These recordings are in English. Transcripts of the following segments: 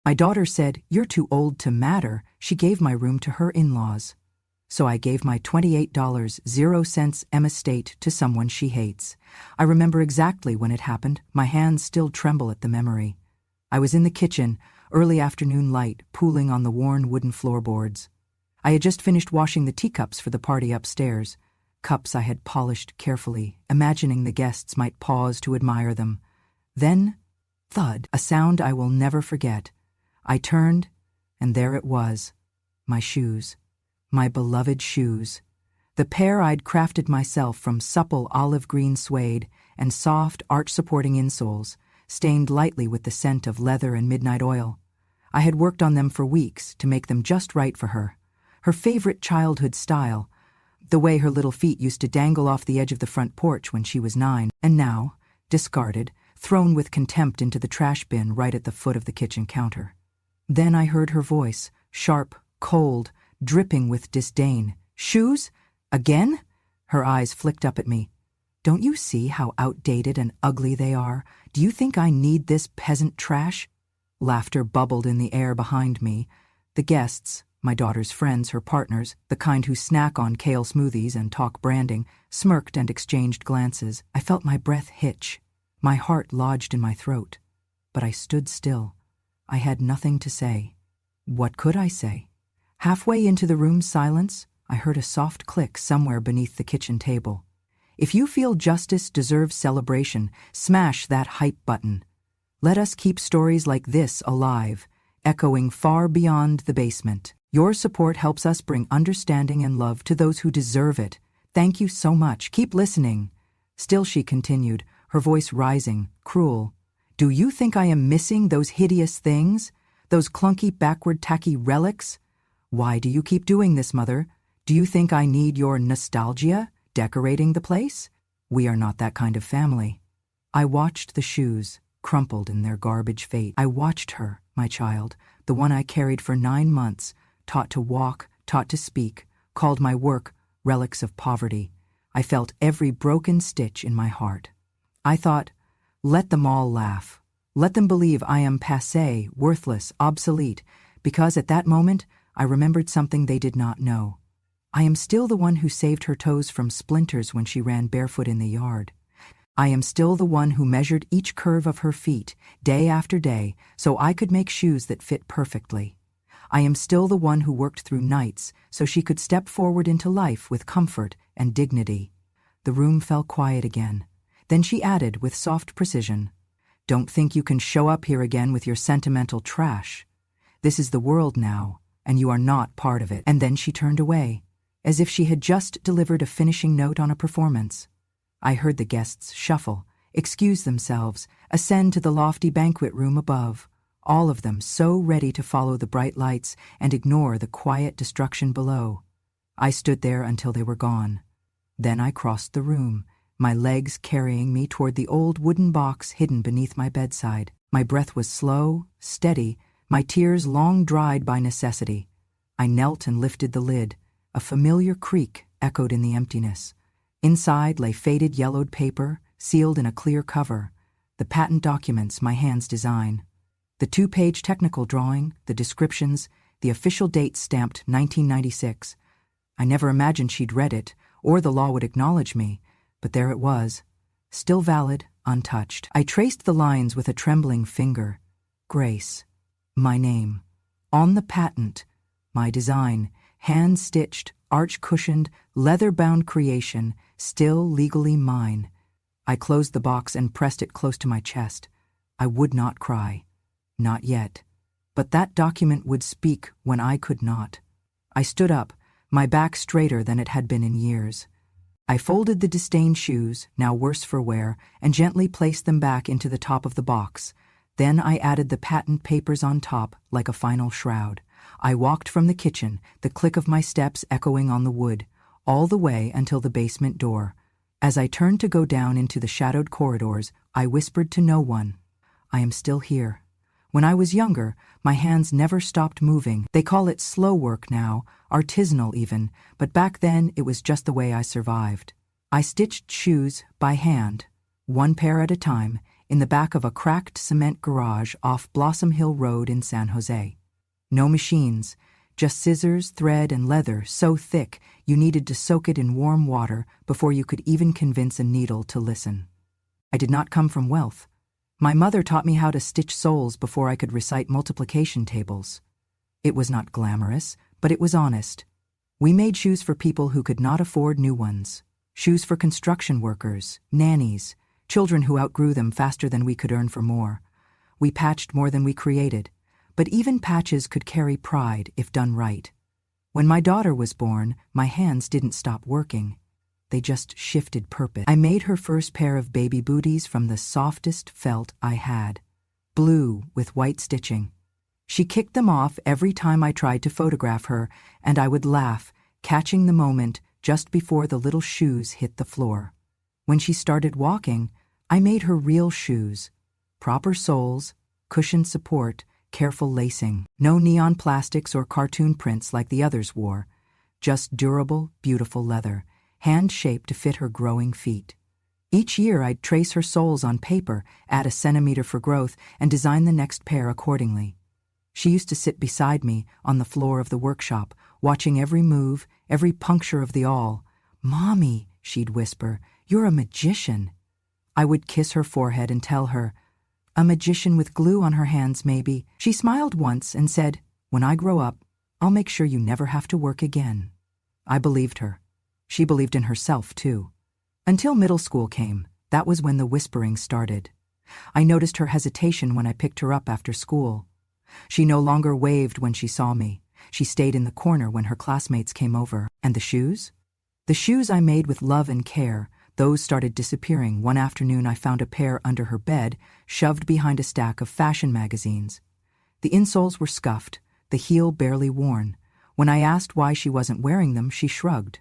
My daughter said, "You're too old to matter." She gave my room to her in-laws. So I gave my $28.00 M estate to someone she hates. I remember exactly when it happened. My hands still tremble at the memory. I was in the kitchen, early afternoon light pooling on the worn wooden floorboards. I had just finished washing the teacups for the party upstairs, cups I had polished carefully, imagining the guests might pause to admire them. Then, thud, a sound I will never forget. I turned, and there it was, my shoes. My beloved shoes. The pair I'd crafted myself from supple olive green suede and soft arch-supporting insoles, stained lightly with the scent of leather and midnight oil. I had worked on them for weeks to make them just right for her. Her favorite childhood style, the way her little feet used to dangle off the edge of the front porch when she was 9, and now, discarded, thrown with contempt into the trash bin right at the foot of the kitchen counter. Then I heard her voice, sharp, cold, dripping with disdain. "Shoes? Again?" Her eyes flicked up at me. "Don't you see how outdated and ugly they are? Do you think I need this peasant trash?" Laughter bubbled in the air behind me. The guests, my daughter's friends, her partners, the kind who snack on kale smoothies and talk branding, smirked and exchanged glances. I felt my breath hitch. My heart lodged in my throat. But I stood still. I had nothing to say. What could I say? Halfway into the room's silence, I heard a soft click somewhere beneath the kitchen table. If you feel justice deserves celebration, smash that hype button. Let us keep stories like this alive, echoing far beyond the basement. Your support helps us bring understanding and love to those who deserve it. Thank you so much. Keep listening. Still she continued, her voice rising, cruel. Do you think I am missing those hideous things? Those clunky, backward, tacky relics? Why do you keep doing this, Mother? Do you think I need your nostalgia, decorating the place? We are not that kind of family. I watched the shoes, crumpled in their garbage fate. I watched her, my child, the one I carried for 9 months, taught to walk, taught to speak, called my work relics of poverty. I felt every broken stitch in my heart. I thought, let them all laugh. Let them believe I am passé, worthless, obsolete, because at that moment I remembered something they did not know. I am still the one who saved her toes from splinters when she ran barefoot in the yard. I am still the one who measured each curve of her feet, day after day, so I could make shoes that fit perfectly. I am still the one who worked through nights so she could step forward into life with comfort and dignity. The room fell quiet again. Then she added with soft precision, "Don't think you can show up here again with your sentimental trash. This is the world now, and you are not part of it." And then she turned away, as if she had just delivered a finishing note on a performance. I heard the guests shuffle, excuse themselves, ascend to the lofty banquet room above, all of them so ready to follow the bright lights and ignore the quiet destruction below. I stood there until they were gone. Then I crossed the room, my legs carrying me toward the old wooden box hidden beneath my bedside. My breath was slow, steady, my tears long dried by necessity. I knelt and lifted the lid. A familiar creak echoed in the emptiness. Inside lay faded yellowed paper, sealed in a clear cover, the patent documents my hands design. The 2-page technical drawing, the descriptions, the official date stamped 1996. I never imagined she'd read it, or the law would acknowledge me, but there it was, still valid, untouched. I traced the lines with a trembling finger. Grace. My name. On the patent. My design. Hand-stitched, arch-cushioned, leather-bound creation, still legally mine. I closed the box and pressed it close to my chest. I would not cry. Not yet. But that document would speak when I could not. I stood up, my back straighter than it had been in years. I folded the disdained shoes, now worse for wear, and gently placed them back into the top of the box. Then I added the patent papers on top like a final shroud. I walked from the kitchen, the click of my steps echoing on the wood, all the way until the basement door. As I turned to go down into the shadowed corridors, I whispered to no one, "I am still here." When I was younger, my hands never stopped moving. They call it slow work now, artisanal even, but back then it was just the way I survived. I stitched shoes by hand, one pair at a time, in the back of a cracked cement garage off Blossom Hill Road in San Jose. No machines, just scissors, thread, and leather so thick you needed to soak it in warm water before you could even convince a needle to listen. I did not come from wealth. My mother taught me how to stitch soles before I could recite multiplication tables. It was not glamorous, but it was honest. We made shoes for people who could not afford new ones. Shoes for construction workers, nannies, children who outgrew them faster than we could earn for more. We patched more than we created, but even patches could carry pride if done right. When my daughter was born, my hands didn't stop working. They just shifted purpose. I made her first pair of baby booties from the softest felt I had, blue with white stitching. She kicked them off every time I tried to photograph her, and I would laugh, catching the moment just before the little shoes hit the floor. When she started walking, I made her real shoes. Proper soles, cushioned support, careful lacing. No neon plastics or cartoon prints like the others wore. Just durable, beautiful leather, hand-shaped to fit her growing feet. Each year I'd trace her soles on paper, add a centimeter for growth, and design the next pair accordingly. She used to sit beside me on the floor of the workshop, watching every move, every puncture of the awl. "Mommy," she'd whisper, "you're a magician." I would kiss her forehead and tell her, "A magician with glue on her hands, maybe." She smiled once and said, "When I grow up, I'll make sure you never have to work again." I believed her. She believed in herself, too. Until middle school came, that was when the whispering started. I noticed her hesitation when I picked her up after school. She no longer waved when she saw me. She stayed in the corner when her classmates came over. And the shoes? The shoes I made with love and care, those started disappearing. One afternoon I found a pair under her bed, shoved behind a stack of fashion magazines. The insoles were scuffed, the heel barely worn. When I asked why she wasn't wearing them, she shrugged.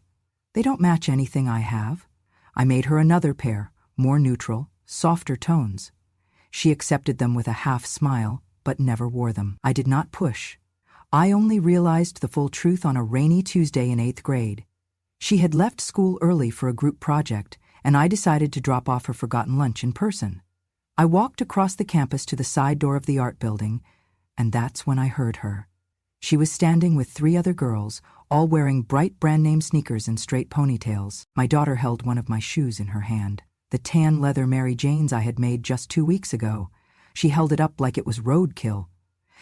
"They don't match anything I have." I made her another pair, more neutral, softer tones. She accepted them with a half smile, but never wore them. I did not push. I only realized the full truth on a rainy Tuesday in 8th grade. She had left school early for a group project, and I decided to drop off her forgotten lunch in person. I walked across the campus to the side door of the art building, and that's when I heard her. She was standing with 3 other girls, all wearing bright brand-name sneakers and straight ponytails. My daughter held one of my shoes in her hand, the tan leather Mary Janes I had made just 2 weeks ago. She held it up like it was roadkill.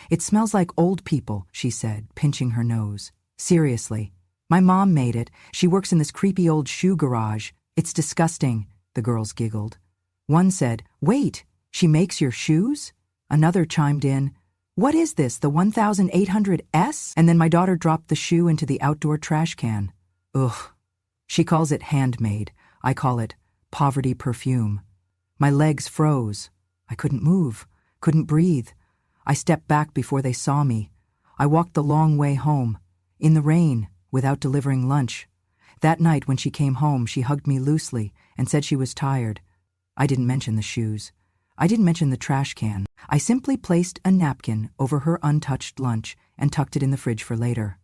"It smells like old people," she said, pinching her nose. "Seriously. My mom made it. She works in this creepy old shoe garage. It's disgusting," the girls giggled. One said, "Wait, she makes your shoes?" Another chimed in, "What is this, the 1800S?" And then my daughter dropped the shoe into the outdoor trash can. Ugh. She calls it handmade. I call it poverty perfume. My legs froze. I couldn't move, couldn't breathe. I stepped back before they saw me. I walked the long way home, in the rain, without delivering lunch. That night when she came home, she hugged me loosely and said she was tired. I didn't mention the shoes. I didn't mention the trash can. I simply placed a napkin over her untouched lunch and tucked it in the fridge for later.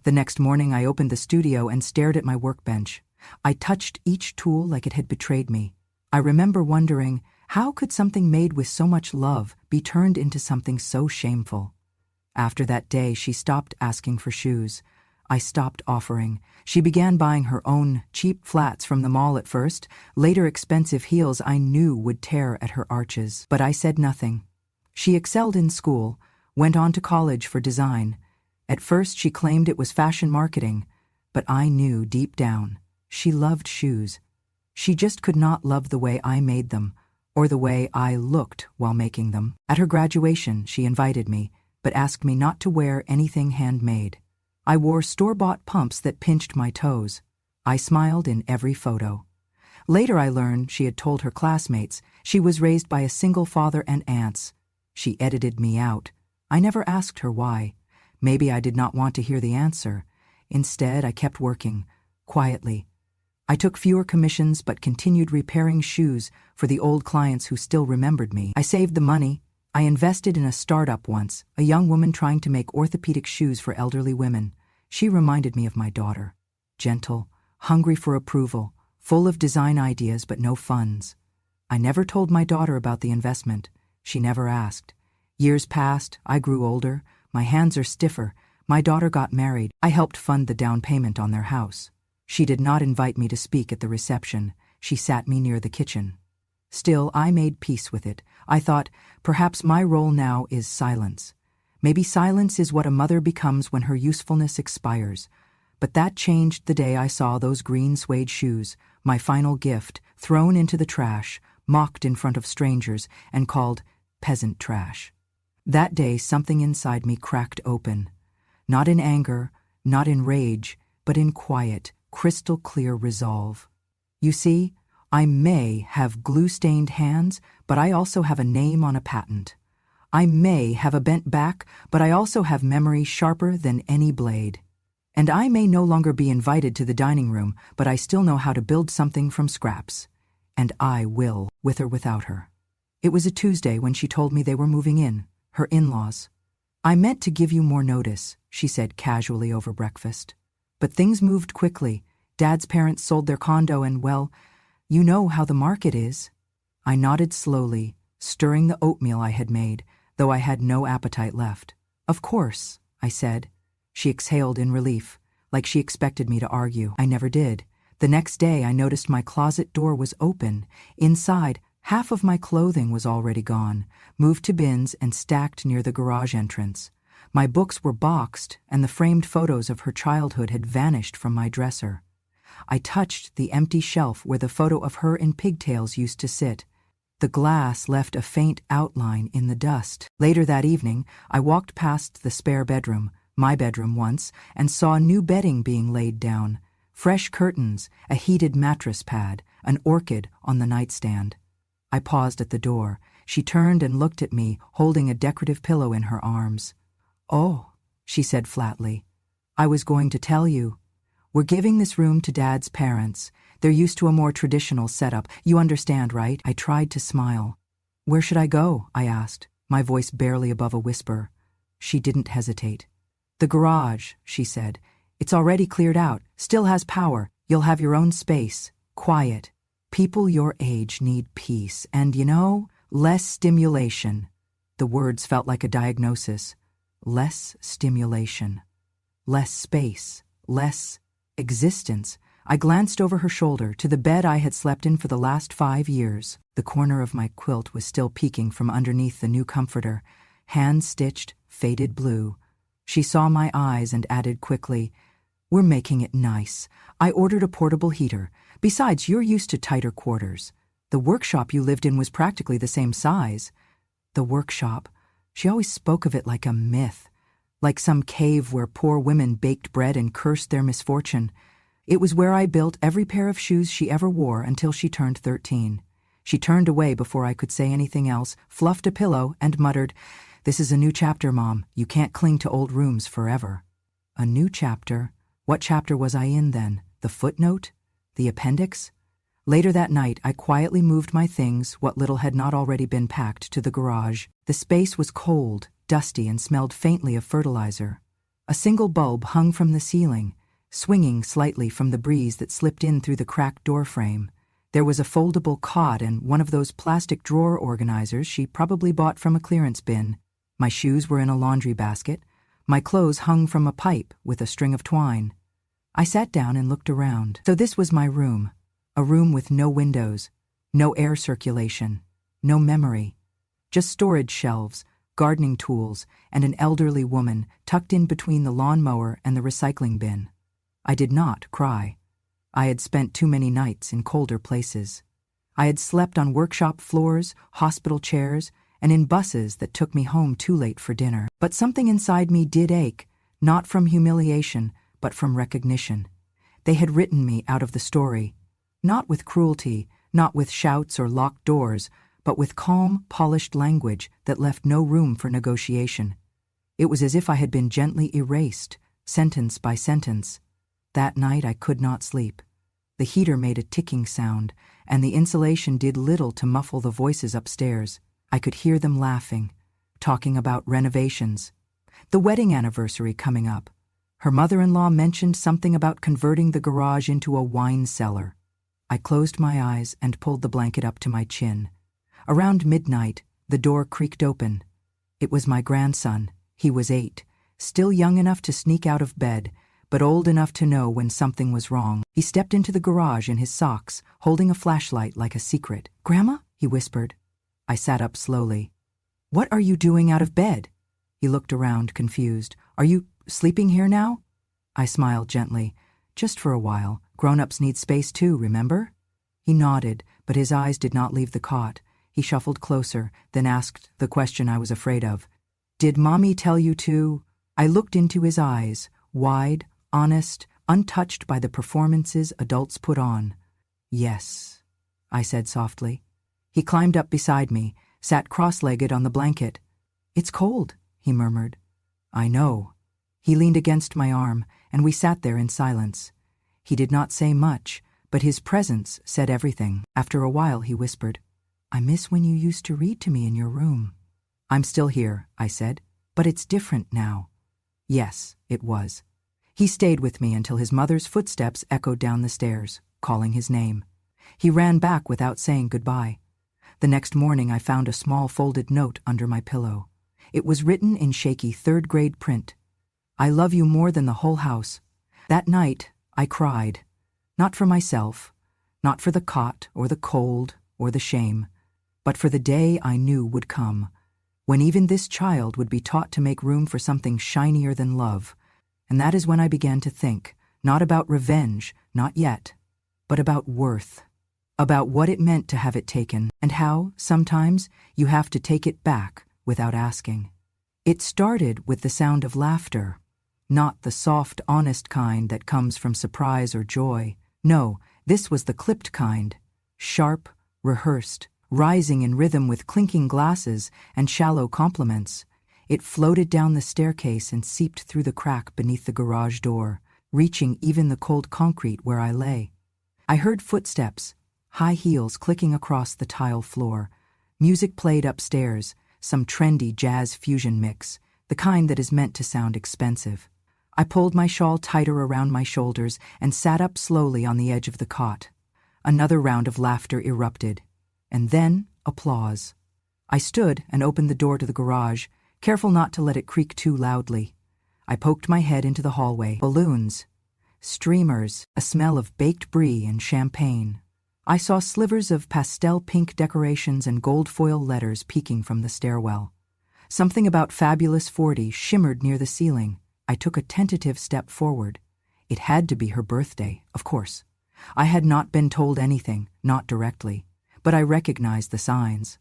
The next morning I opened the studio and stared at my workbench. I touched each tool like it had betrayed me. I remember wondering, how could something made with so much love be turned into something so shameful? After that day, she stopped asking for shoes. I stopped offering. She began buying her own cheap flats from the mall at first, later expensive heels I knew would tear at her arches. But I said nothing. She excelled in school, went on to college for design. At first she claimed it was fashion marketing, but I knew deep down she loved shoes. She just could not love the way I made them, or the way I looked while making them. At her graduation, she invited me, but asked me not to wear anything handmade. I wore store-bought pumps that pinched my toes. I smiled in every photo. Later I learned she had told her classmates she was raised by a single father and aunts. She edited me out. I never asked her why. Maybe I did not want to hear the answer. Instead, I kept working, quietly. I took fewer commissions but continued repairing shoes for the old clients who still remembered me. I saved the money. I invested in a startup once, a young woman trying to make orthopedic shoes for elderly women. She reminded me of my daughter. Gentle, hungry for approval, full of design ideas but no funds. I never told my daughter about the investment. She never asked. Years passed, I grew older, my hands are stiffer, my daughter got married, I helped fund the down payment on their house. She did not invite me to speak at the reception, she sat me near the kitchen. Still, I made peace with it. I thought, perhaps my role now is silence. Maybe silence is what a mother becomes when her usefulness expires. But that changed the day I saw those green suede shoes, my final gift, thrown into the trash, mocked in front of strangers, and called peasant trash. That day something inside me cracked open. Not in anger, not in rage, but in quiet, crystal-clear resolve. You see, I may have glue-stained hands, but I also have a name on a patent. I may have a bent back, but I also have memory sharper than any blade. And I may no longer be invited to the dining room, but I still know how to build something from scraps. And I will, with or without her. It was a Tuesday when she told me they were moving in, her in-laws. I meant to give you more notice, she said casually over breakfast. But things moved quickly. Dad's parents sold their condo and, well, you know how the market is. I nodded slowly, stirring the oatmeal I had made, though I had no appetite left. Of course, I said. She exhaled in relief, like she expected me to argue. I never did. The next day I noticed my closet door was open. Inside, half of my clothing was already gone, moved to bins and stacked near the garage entrance. My books were boxed, and the framed photos of her childhood had vanished from my dresser. I touched the empty shelf where the photo of her in pigtails used to sit. The glass left a faint outline in the dust. Later that evening, I walked past the spare bedroom, my bedroom once, and saw new bedding being laid down. Fresh curtains, a heated mattress pad, an orchid on the nightstand. I paused at the door. She turned and looked at me, holding a decorative pillow in her arms. "Oh," she said flatly. "I was going to tell you. We're giving this room to Dad's parents. They're used to a more traditional setup. You understand, right?" I tried to smile. "Where should I go?" I asked, my voice barely above a whisper. She didn't hesitate. "The garage," she said. "It's already cleared out, still has power. You'll have your own space, quiet. People your age need peace and, less stimulation." The words felt like a diagnosis. Less stimulation. Less space. Less existence. I glanced over her shoulder to the bed I had slept in for the last 5 years. The corner of my quilt was still peeking from underneath the new comforter, hand-stitched, faded blue. She saw my eyes and added quickly, "We're making it nice. I ordered a portable heater. Besides, you're used to tighter quarters. The workshop you lived in was practically the same size." The workshop. She always spoke of it like a myth, like some cave where poor women baked bread and cursed their misfortune. It was where I built every pair of shoes she ever wore until she turned 13. She turned away before I could say anything else, fluffed a pillow, and muttered, "This is a new chapter, Mom. You can't cling to old rooms forever." A new chapter? What chapter was I in then? The footnote? The appendix? Later that night, I quietly moved my things, what little had not already been packed, to the garage. The space was cold, dusty, and smelled faintly of fertilizer. A single bulb hung from the ceiling, swinging slightly from the breeze that slipped in through the cracked door frame. There was a foldable cot and one of those plastic drawer organizers she probably bought from a clearance bin. My shoes were in a laundry basket. My clothes hung from a pipe with a string of twine. I sat down and looked around. So this was my room. A room with no windows, no air circulation, no memory. Just storage shelves, gardening tools, and an elderly woman tucked in between the lawnmower and the recycling bin. I did not cry. I had spent too many nights in colder places. I had slept on workshop floors, hospital chairs, and in buses that took me home too late for dinner. But something inside me did ache, not from humiliation, but from recognition. They had written me out of the story. Not with cruelty, not with shouts or locked doors, but with calm, polished language that left no room for negotiation. It was as if I had been gently erased, sentence by sentence. That night I could not sleep. The heater made a ticking sound, and the insulation did little to muffle the voices upstairs. I could hear them laughing, talking about renovations. The wedding anniversary coming up. Her mother-in-law mentioned something about converting the garage into a wine cellar. I closed my eyes and pulled the blanket up to my chin. Around midnight, the door creaked open. It was my grandson. He was 8, still young enough to sneak out of bed, but old enough to know when something was wrong. He stepped into the garage in his socks, holding a flashlight like a secret. "Grandma?" he whispered. I sat up slowly. "What are you doing out of bed?" He looked around, confused. "Are you sleeping here now?" I smiled gently. "Just for a while. Grown-ups need space too, remember?" He nodded, but his eyes did not leave the cot. He shuffled closer, then asked the question I was afraid of. "Did Mommy tell you to?" I looked into his eyes, wide, honest, untouched by the performances adults put on. "Yes," I said softly. He climbed up beside me, sat cross-legged on the blanket. "It's cold," he murmured. "I know." He leaned against my arm, and we sat there in silence. He did not say much, but his presence said everything. After a while, he whispered, "I miss when you used to read to me in your room." "I'm still here," I said, "but it's different now." Yes, it was. He stayed with me until his mother's footsteps echoed down the stairs, calling his name. He ran back without saying goodbye. The next morning I found a small folded note under my pillow. It was written in shaky third-grade print. "I love you more than the whole house." That night, I cried. Not for myself, not for the cot or the cold or the shame, but for the day I knew would come, when even this child would be taught to make room for something shinier than love. And that is when I began to think, not about revenge, not yet, but about worth, about what it meant to have it taken, and how, sometimes, you have to take it back without asking. It started with the sound of laughter, not the soft, honest kind that comes from surprise or joy. No, this was the clipped kind, sharp, rehearsed, rising in rhythm with clinking glasses and shallow compliments. It floated down the staircase and seeped through the crack beneath the garage door, reaching even the cold concrete where I lay. I heard footsteps, high heels clicking across the tile floor. Music played upstairs, some trendy jazz fusion mix, the kind that is meant to sound expensive. I pulled my shawl tighter around my shoulders and sat up slowly on the edge of the cot. Another round of laughter erupted, and then applause. I stood and opened the door to the garage, careful not to let it creak too loudly. I poked my head into the hallway. Balloons, streamers, a smell of baked brie and champagne. I saw slivers of pastel pink decorations and gold foil letters peeking from the stairwell. Something about Fabulous 40 shimmered near the ceiling. I took a tentative step forward. It had to be her birthday, of course. I had not been told anything, not directly, but I recognized the signs.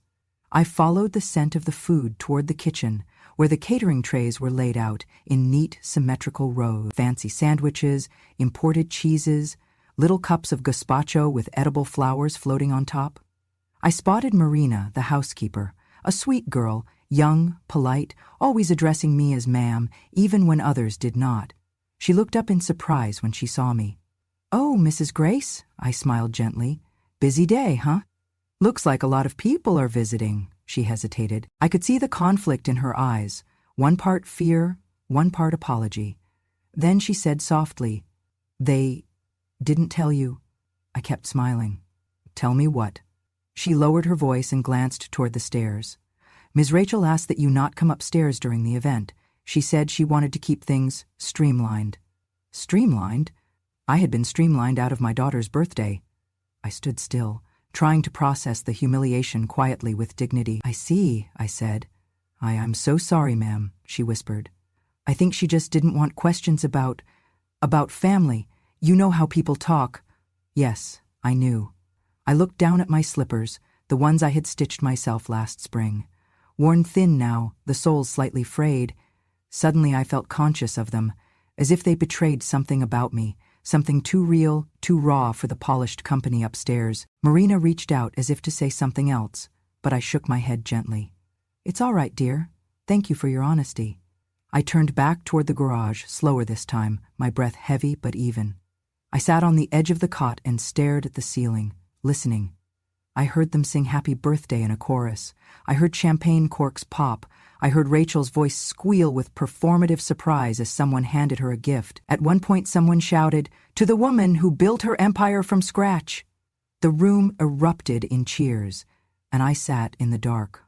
I followed the scent of the food toward the kitchen, where the catering trays were laid out in neat, symmetrical rows. Fancy sandwiches, imported cheeses, little cups of gazpacho with edible flowers floating on top. I spotted Marina, the housekeeper, a sweet girl, young, polite, always addressing me as ma'am, even when others did not. She looked up in surprise when she saw me. "Oh, Mrs. Grace," I smiled gently. "Busy day, huh?" "Looks like a lot of people are visiting," she hesitated. I could see the conflict in her eyes, one part fear, one part apology. Then she said softly, "They didn't tell you." I kept smiling. "Tell me what?" She lowered her voice and glanced toward the stairs. "Ms. Rachel asked that you not come upstairs during the event. She said she wanted to keep things streamlined." Streamlined? I had been streamlined out of my daughter's birthday. I stood still, trying to process the humiliation quietly with dignity. "I see," I said. I'm so sorry, ma'am," she whispered. "I think she just didn't want questions about family. You know how people talk." Yes, I knew. I looked down at my slippers, the ones I had stitched myself last spring. Worn thin now, the soles slightly frayed. Suddenly I felt conscious of them, as if they betrayed something about me, something too real, too raw for the polished company upstairs. Marina reached out as if to say something else, but I shook my head gently. "It's all right, dear. Thank you for your honesty." I turned back toward the garage, slower this time, my breath heavy but even. I sat on the edge of the cot and stared at the ceiling, listening. I heard them sing Happy Birthday in a chorus. I heard champagne corks pop. I heard Rachel's voice squeal with performative surprise as someone handed her a gift. At one point someone shouted, "To the woman who built her empire from scratch." The room erupted in cheers, and I sat in the dark.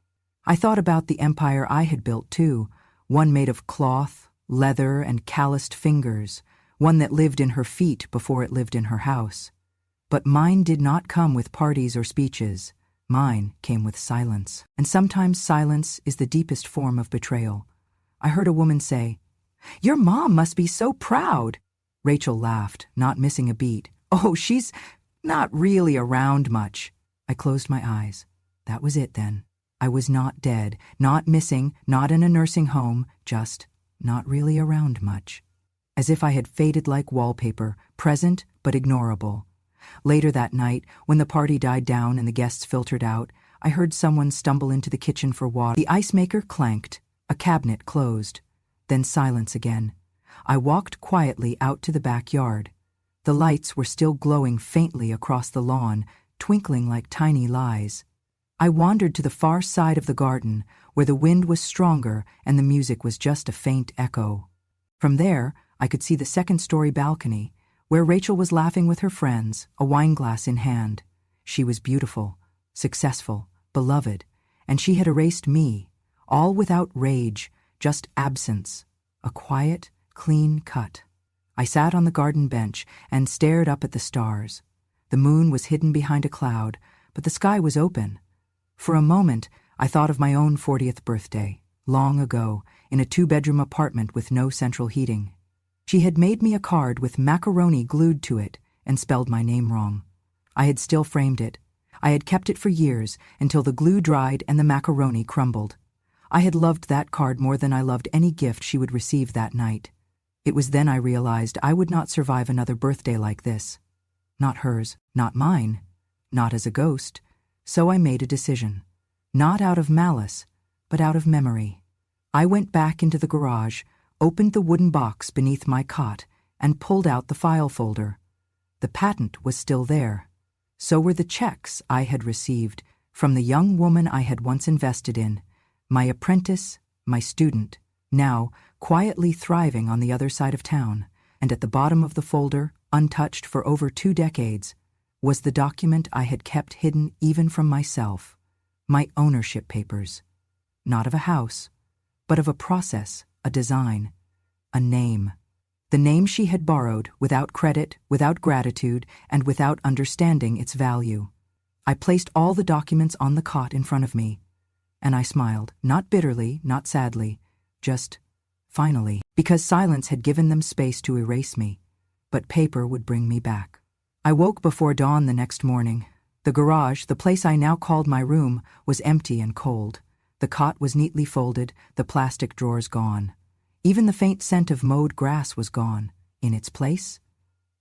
I thought about the empire I had built too, one made of cloth, leather, and calloused fingers, one that lived in her feet before it lived in her house. But mine did not come with parties or speeches. Mine came with silence. And sometimes silence is the deepest form of betrayal. I heard a woman say, "Your mom must be so proud." Rachel laughed, not missing a beat. "Oh, she's not really around much." I closed my eyes. That was it then. I was not dead, not missing, not in a nursing home, just not really around much. As if I had faded like wallpaper, present but ignorable. Later that night, when the party died down and the guests filtered out, I heard someone stumble into the kitchen for water. The ice maker clanked, a cabinet closed. Then silence again. I walked quietly out to the backyard. The lights were still glowing faintly across the lawn, twinkling like tiny lies. I wandered to the far side of the garden, where the wind was stronger and the music was just a faint echo. From there, I could see the second-story balcony, where Rachel was laughing with her friends, a wineglass in hand. She was beautiful, successful, beloved, and she had erased me, all without rage, just absence, a quiet, clean cut. I sat on the garden bench and stared up at the stars. The moon was hidden behind a cloud, but the sky was open. For a moment, I thought of my own 40th birthday, long ago, in a 2-bedroom apartment with no central heating. She had made me a card with macaroni glued to it and spelled my name wrong. I had still framed it. I had kept it for years until the glue dried and the macaroni crumbled. I had loved that card more than I loved any gift she would receive that night. It was then I realized I would not survive another birthday like this. Not hers, not mine, not as a ghost. So I made a decision. Not out of malice, but out of memory. I went back into the garage, opened the wooden box beneath my cot, and pulled out the file folder. The patent was still there. So were the checks I had received from the young woman I had once invested in, my apprentice, my student, now quietly thriving on the other side of town. And at the bottom of the folder, untouched for over 2 decades, was the document I had kept hidden even from myself, my ownership papers. Not of a house, but of a process, a design, a name. The name she had borrowed without credit, without gratitude, and without understanding its value. I placed all the documents on the cot in front of me, and I smiled, not bitterly, not sadly, just finally, because silence had given them space to erase me, but paper would bring me back. I woke before dawn the next morning. The garage, the place I now called my room, was empty and cold. The cot was neatly folded, the plastic drawers gone. Even the faint scent of mowed grass was gone. In its place,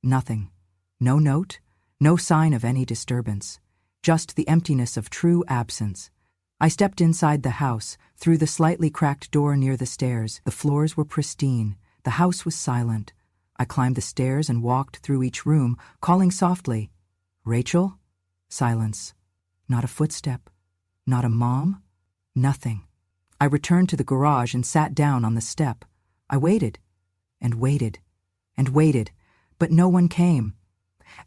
nothing. No note, no sign of any disturbance. Just the emptiness of true absence. I stepped inside the house, through the slightly cracked door near the stairs. The floors were pristine. The house was silent. I climbed the stairs and walked through each room, calling softly, "Rachel?" Silence. Not a footstep. Not a mom. Nothing. I returned to the garage and sat down on the step. I waited, and waited, and waited, but no one came.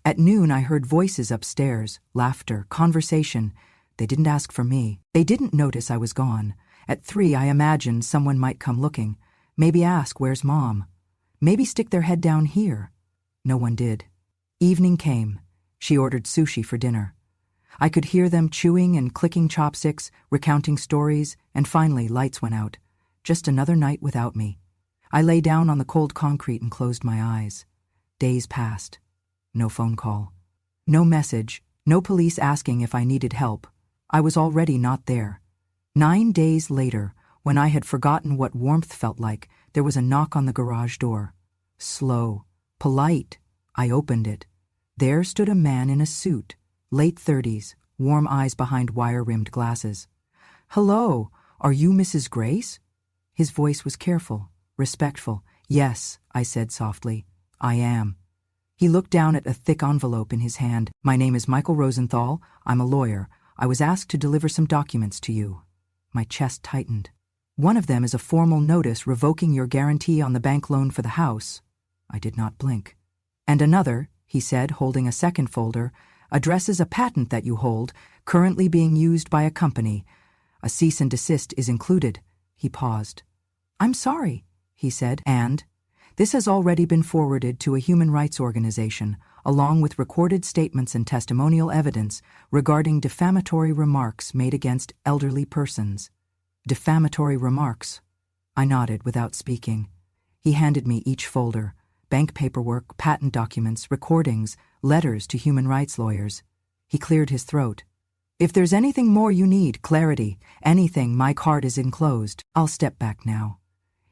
At noon I heard voices upstairs, laughter, conversation. They didn't ask for me. They didn't notice I was gone. At 3 I imagined someone might come looking, maybe ask, "Where's Mom?" Maybe stick their head down here. No one did. Evening came. She ordered sushi for dinner. I could hear them chewing and clicking chopsticks, recounting stories, and finally lights went out. Just another night without me. I lay down on the cold concrete and closed my eyes. Days passed. No phone call. No message. No police asking if I needed help. I was already not there. 9 days later, when I had forgotten what warmth felt like, there was a knock on the garage door. Slow, polite. I opened it. There stood a man in a suit, late 30s, warm eyes behind wire-rimmed glasses. "Hello, are you Mrs. Grace?" His voice was careful, respectful. "Yes," I said softly, "I am." He looked down at a thick envelope in his hand. "My name is Michael Rosenthal. I'm a lawyer. I was asked to deliver some documents to you." My chest tightened. "One of them is a formal notice revoking your guarantee on the bank loan for the house." I did not blink. "And another," he said, holding a second folder, addresses a patent that you hold, currently being used by a company. A cease and desist is included." He paused. "I'm sorry," he said, "and this has already been forwarded to a human rights organization, along with recorded statements and testimonial evidence regarding defamatory remarks made against elderly persons." Defamatory remarks. I nodded without speaking. He handed me each folder: bank paperwork, patent documents, recordings, letters to human rights lawyers. He cleared his throat. "If there's anything more you need, clarity, anything, my card is enclosed. I'll step back now."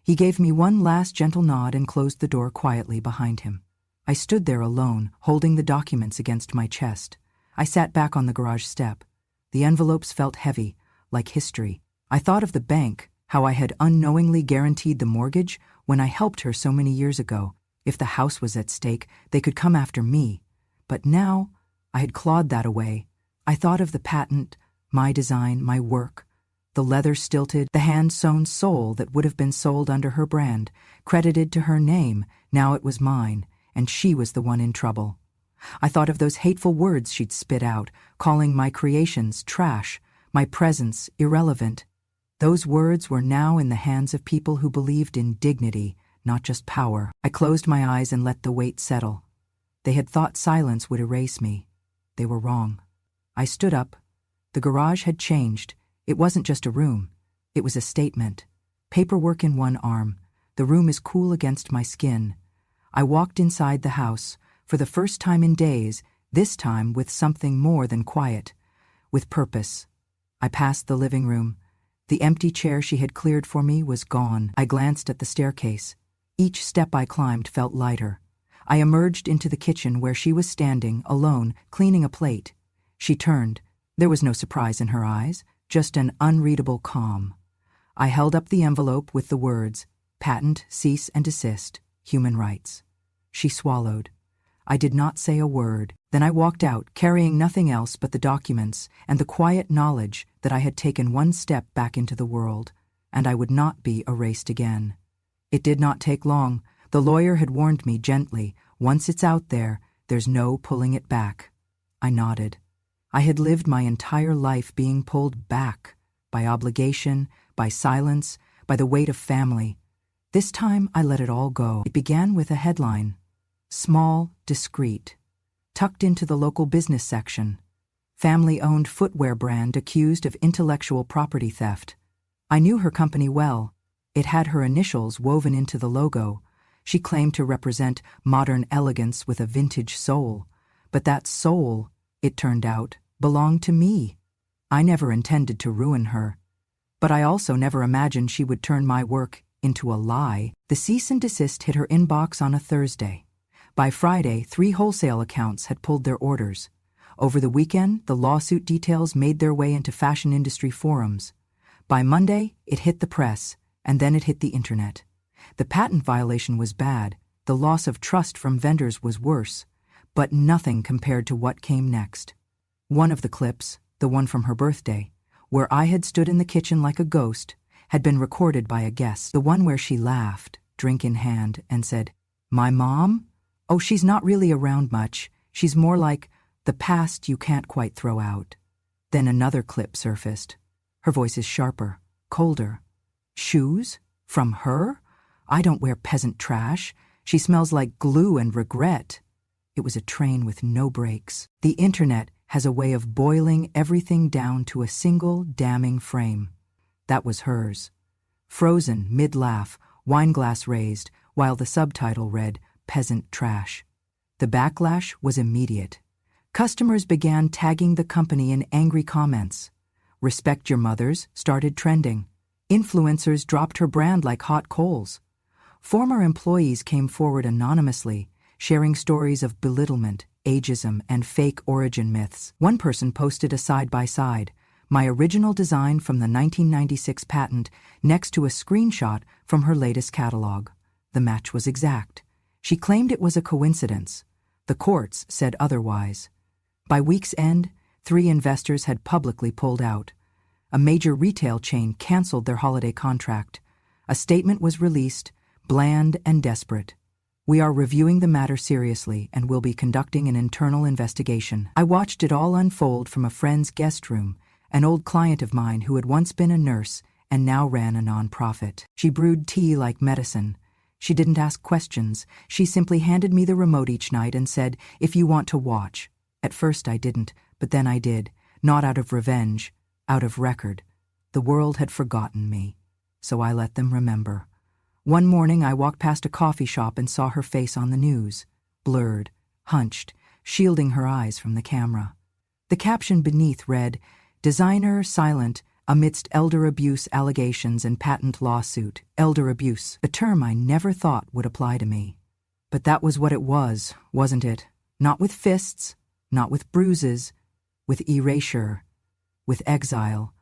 He gave me one last gentle nod and closed the door quietly behind him. I stood there alone, holding the documents against my chest. I sat back on the garage step. The envelopes felt heavy, like history. I thought of the bank, how I had unknowingly guaranteed the mortgage when I helped her so many years ago. If the house was at stake, they could come after me. But now, I had clawed that away. I thought of the patent, my design, my work, the leather-stilted, the hand-sewn sole that would have been sold under her brand, credited to her name. Now it was mine, and she was the one in trouble. I thought of those hateful words she'd spit out, calling my creations trash, my presence irrelevant. Those words were now in the hands of people who believed in dignity, not just power. I closed my eyes and let the weight settle. They had thought silence would erase me. They were wrong. I stood up. The garage had changed. It wasn't just a room. It was a statement. Paperwork in one arm. The room is cool against my skin. I walked inside the house, for the first time in days, this time with something more than quiet, with purpose. I passed the living room. The empty chair she had cleared for me was gone. I glanced at the staircase. Each step I climbed felt lighter. I emerged into the kitchen where she was standing, alone, cleaning a plate. She turned. There was no surprise in her eyes, just an unreadable calm. I held up the envelope with the words, "Patent, cease and desist, human rights." She swallowed. I did not say a word. Then I walked out, carrying nothing else but the documents and the quiet knowledge that I had taken one step back into the world, and I would not be erased again. It did not take long. The lawyer had warned me gently, once it's out there, there's no pulling it back. I nodded. I had lived my entire life being pulled back, by obligation, by silence, by the weight of family. This time I let it all go. It began with a headline. Small, discreet. Tucked into the local business section. Family-owned footwear brand accused of intellectual property theft. I knew her company well. It had her initials woven into the logo. She claimed to represent modern elegance with a vintage soul. But that soul, it turned out, belonged to me. I never intended to ruin her. But I also never imagined she would turn my work into a lie. The cease and desist hit her inbox on a Thursday. By Friday, 3 wholesale accounts had pulled their orders. Over the weekend, the lawsuit details made their way into fashion industry forums. By Monday, it hit the press, and then it hit the internet. The patent violation was bad. The loss of trust from vendors was worse. But nothing compared to what came next. One of the clips, the one from her birthday, where I had stood in the kitchen like a ghost, had been recorded by a guest. The one where she laughed, drink in hand, and said, "My mom? Oh, she's not really around much. She's more like the past you can't quite throw out." Then another clip surfaced. Her voice is sharper, colder. "Shoes? From her? I don't wear peasant trash. She smells like glue and regret." It was a train with no brakes. The internet has a way of boiling everything down to a single damning frame. That was hers. Frozen, mid-laugh, wineglass raised, while the subtitle read, "Peasant Trash." The backlash was immediate. Customers began tagging the company in angry comments. "Respect your mothers" started trending. Influencers dropped her brand like hot coals. Former employees came forward anonymously, sharing stories of belittlement, ageism, and fake origin myths. One person posted a side-by-side, my original design from the 1996 patent next to a screenshot from her latest catalog. The match was exact. She claimed it was a coincidence. The courts said otherwise. By week's end, 3 investors had publicly pulled out. A major retail chain canceled their holiday contract. A statement was released, bland and desperate. We are reviewing the matter seriously and will be conducting an internal investigation. I watched it all unfold from a friend's guest room, an old client of mine who had once been a nurse and now ran a nonprofit. She brewed tea like medicine. She didn't ask questions. She simply handed me the remote each night and said, "If you want to watch." At first I didn't, but then I did. Not out of revenge, out of record. The world had forgotten me, so I let them remember. One morning I walked past a coffee shop and saw her face on the news, blurred, hunched, shielding her eyes from the camera. The caption beneath read, "Designer silent amidst elder abuse allegations and patent lawsuit." Elder abuse, a term I never thought would apply to me. But that was what it was, wasn't it? Not with fists, not with bruises, with erasure, with exile,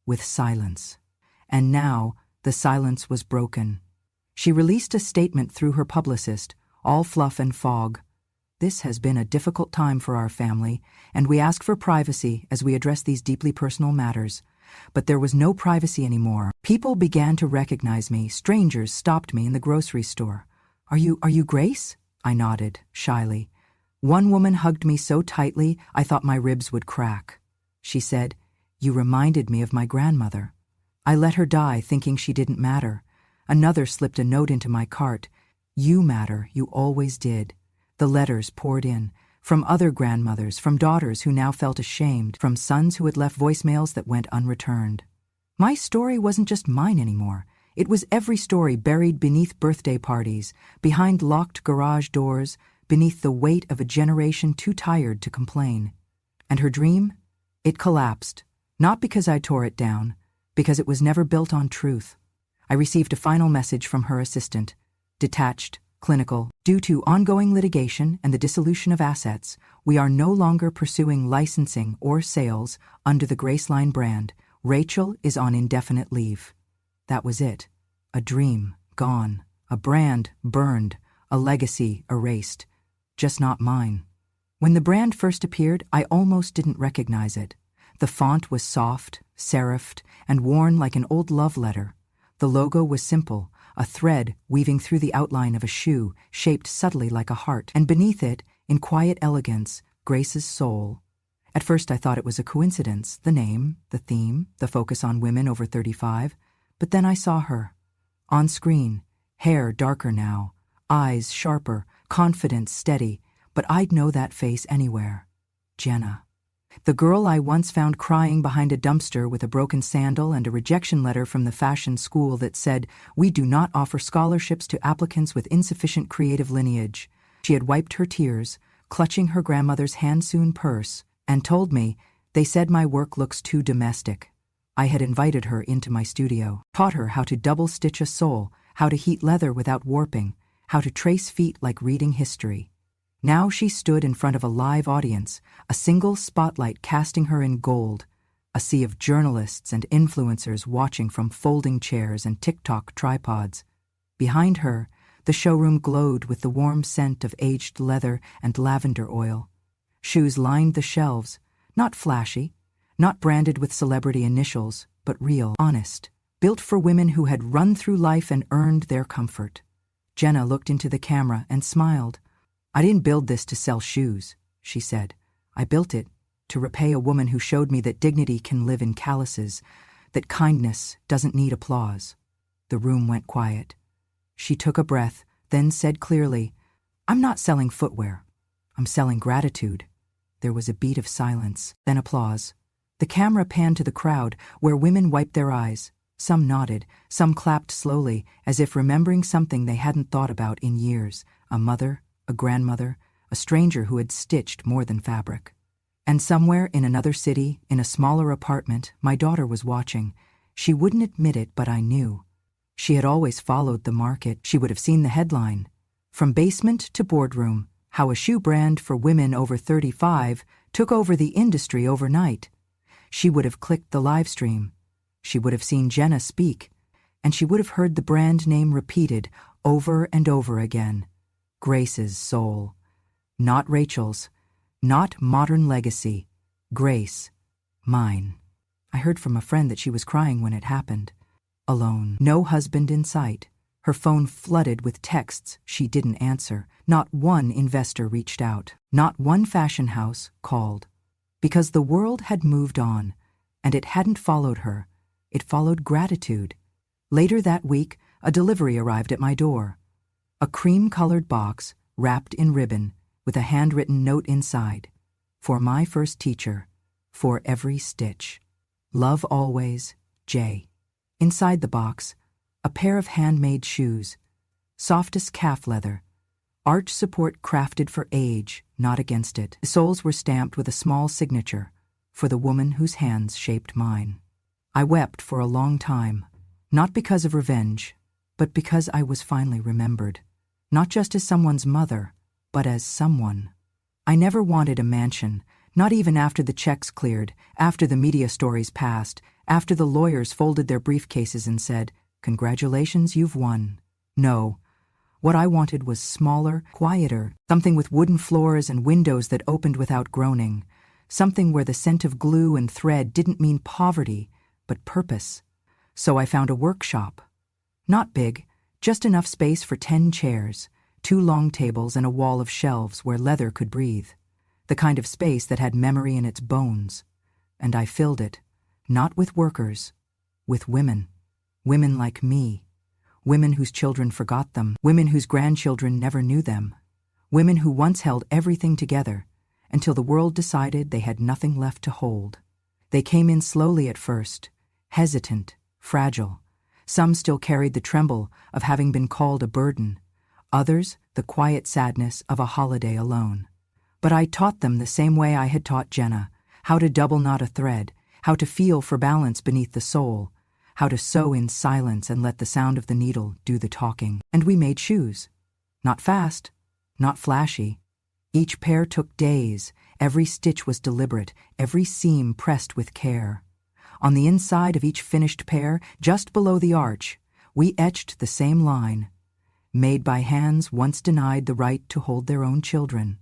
with silence. And now the silence was broken. She released a statement through her publicist, all fluff and fog. "This has been a difficult time for our family, and we ask for privacy as we address these deeply personal matters." But there was no privacy anymore. People began to recognize me. Strangers stopped me in the grocery store. Are you Grace?" I nodded, shyly. One woman hugged me so tightly I thought my ribs would crack. She said, "You reminded me of my grandmother." I let her die thinking she didn't matter. Another slipped a note into my cart. "You matter, you always did." The letters poured in, from other grandmothers, from daughters who now felt ashamed, from sons who had left voicemails that went unreturned. My story wasn't just mine anymore. It was every story buried beneath birthday parties, behind locked garage doors, beneath the weight of a generation too tired to complain. And her dream? It collapsed. Not because I tore it down, because it was never built on truth. I received a final message from her assistant, detached, clinical. "Due to ongoing litigation and the dissolution of assets, we are no longer pursuing licensing or sales under the Graceline brand. Rachel is on indefinite leave." That was it. A dream gone, a brand burned, a legacy erased. Just not mine. When the brand first appeared, I almost didn't recognize it. The font was soft, serifed, and worn like an old love letter. The logo was simple, a thread weaving through the outline of a shoe, shaped subtly like a heart, and beneath it, in quiet elegance, Grace's soul. At first I thought it was a coincidence, the name, the theme, the focus on women over 35, but then I saw her. On screen, hair darker now, eyes sharper, confidence steady, but I'd know that face anywhere. Jenna. The girl I once found crying behind a dumpster with a broken sandal and a rejection letter from the fashion school that said, "We do not offer scholarships to applicants with insufficient creative lineage." She had wiped her tears, clutching her grandmother's hand-sewn purse, and told me, "They said my work looks too domestic." I had invited her into my studio, taught her how to double-stitch a sole, how to heat leather without warping, how to trace feet like reading history. Now she stood in front of a live audience, a single spotlight casting her in gold, a sea of journalists and influencers watching from folding chairs and TikTok tripods. Behind her, the showroom glowed with the warm scent of aged leather and lavender oil. Shoes lined the shelves, not flashy, not branded with celebrity initials, but real, honest, built for women who had run through life and earned their comfort. Jenna looked into the camera and smiled. "I didn't build this to sell shoes," she said. "I built it to repay a woman who showed me that dignity can live in calluses, that kindness doesn't need applause." The room went quiet. She took a breath, then said clearly, "I'm not selling footwear. I'm selling gratitude." There was a beat of silence, then applause. The camera panned to the crowd, where women wiped their eyes. Some nodded, some clapped slowly, as if remembering something they hadn't thought about in years, a mother, a grandmother, a stranger who had stitched more than fabric. And somewhere in another city, in a smaller apartment, my daughter was watching. She wouldn't admit it, but I knew. She had always followed the market. She would have seen the headline. From basement to boardroom, how a shoe brand for women over 35 took over the industry overnight. She would have clicked the live stream. She would have seen Jenna speak. And she would have heard the brand name repeated over and over again. Grace's soul. Not Rachel's. Not modern legacy. Grace. Mine. I heard from a friend that she was crying when it happened. Alone. No husband in sight. Her phone flooded with texts she didn't answer. Not one investor reached out. Not one fashion house called. Because the world had moved on, and it hadn't followed her. It followed gratitude. Later that week, a delivery arrived at my door. A cream-colored box, wrapped in ribbon, with a handwritten note inside. For my first teacher, for every stitch. Love always, J. Inside the box, a pair of handmade shoes, softest calf leather, arch support crafted for age, not against it. The soles were stamped with a small signature, for the woman whose hands shaped mine. I wept for a long time, not because of revenge, but because I was finally remembered, not just as someone's mother, but as someone. I never wanted a mansion, not even after the checks cleared, after the media stories passed, after the lawyers folded their briefcases and said, "Congratulations, you've won." No. What I wanted was smaller, quieter, something with wooden floors and windows that opened without groaning, something where the scent of glue and thread didn't mean poverty, but purpose. So I found a workshop. Not big, just enough space for 10 chairs, 2 long tables and a wall of shelves where leather could breathe. The kind of space that had memory in its bones. And I filled it, not with workers, with women. Women like me. Women whose children forgot them. Women whose grandchildren never knew them. Women who once held everything together, until the world decided they had nothing left to hold. They came in slowly at first, hesitant, fragile. Some still carried the tremble of having been called a burden. Others, the quiet sadness of a holiday alone. But I taught them the same way I had taught Jenna, how to double knot a thread, how to feel for balance beneath the sole, how to sew in silence and let the sound of the needle do the talking. And we made shoes. Not fast, not flashy. Each pair took days. Every stitch was deliberate, every seam pressed with care. On the inside of each finished pair, just below the arch, we etched the same line. Made by hands once denied the right to hold their own children.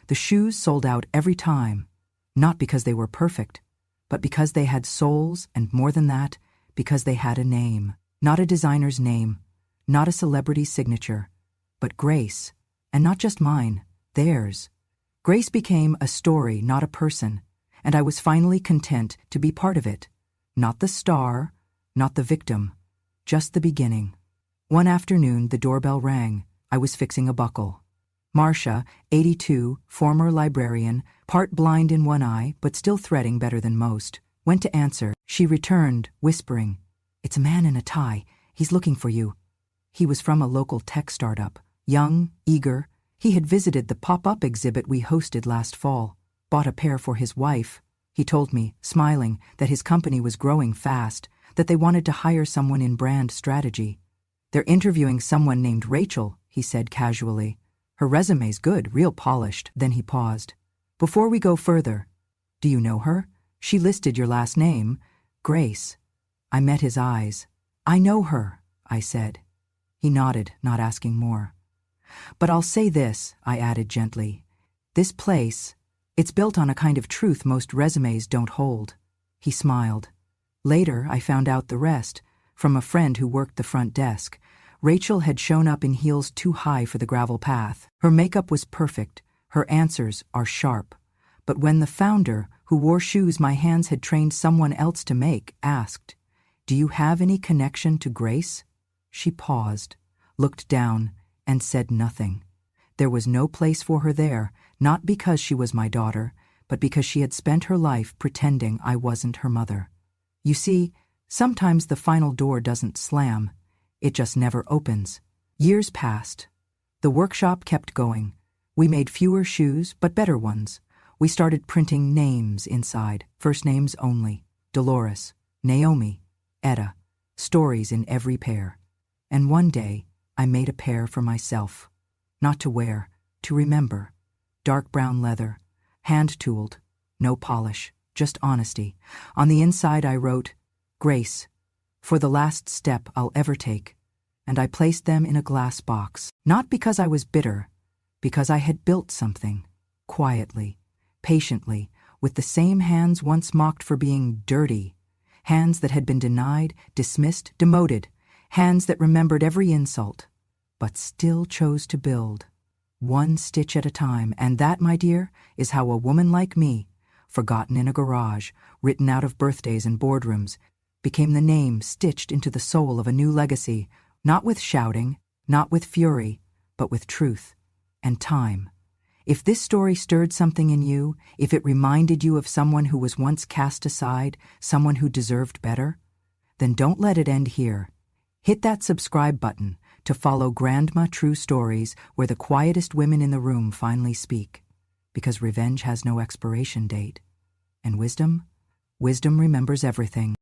The shoes sold out every time, not because they were perfect, but because they had souls, and more than that, because they had a name. Not a designer's name, not a celebrity's signature, but Grace, and not just mine, theirs. Grace became a story, not a person, and I was finally content to be part of it. Not the star, not the victim, just the beginning. One afternoon, the doorbell rang. I was fixing a buckle. Marcia, 82, former librarian, part blind in one eye, but still threading better than most, went to answer. She returned, whispering, "It's a man in a tie. He's looking for you." He was from a local tech startup. Young, eager. He had visited the pop-up exhibit we hosted last fall. Bought a pair for his wife. He told me, smiling, that his company was growing fast, that they wanted to hire someone in brand strategy. "They're interviewing someone named Rachel," he said casually. "Her resume's good, real polished." Then he paused. "Before we go further, do you know her? She listed your last name, Grace." I met his eyes. "I know her," I said. He nodded, not asking more. "But I'll say this," I added gently. "This place, it's built on a kind of truth most resumes don't hold." He smiled. Later, I found out the rest, from a friend who worked the front desk. Rachel had shown up in heels too high for the gravel path. Her makeup was perfect. Her answers are sharp. But when the founder, who wore shoes my hands had trained someone else to make, asked, "Do you have any connection to Grace?" She paused, looked down, and said nothing. There was no place for her there, not because she was my daughter, but because she had spent her life pretending I wasn't her mother. You see, sometimes the final door doesn't slam. It just never opens. Years passed. The workshop kept going. We made fewer shoes, but better ones. We started printing names inside, first names only. Dolores, Naomi, Etta, stories in every pair. And one day, I made a pair for myself. Not to wear, to remember. Dark brown leather, hand-tooled, no polish, just honesty. On the inside I wrote, "Grace, for the last step I'll ever take." And I placed them in a glass box. Not because I was bitter, because I had built something, quietly, patiently, with the same hands once mocked for being dirty, hands that had been denied, dismissed, demoted, hands that remembered every insult, but still chose to build, one stitch at a time. And that, my dear, is how a woman like me, forgotten in a garage, written out of birthdays and boardrooms, became the name stitched into the soul of a new legacy, not with shouting, not with fury, but with truth and time. If this story stirred something in you, if it reminded you of someone who was once cast aside, someone who deserved better, then don't let it end here. Hit that subscribe button to follow Grandma True Stories, where the quietest women in the room finally speak. Because revenge has no expiration date. And wisdom remembers everything.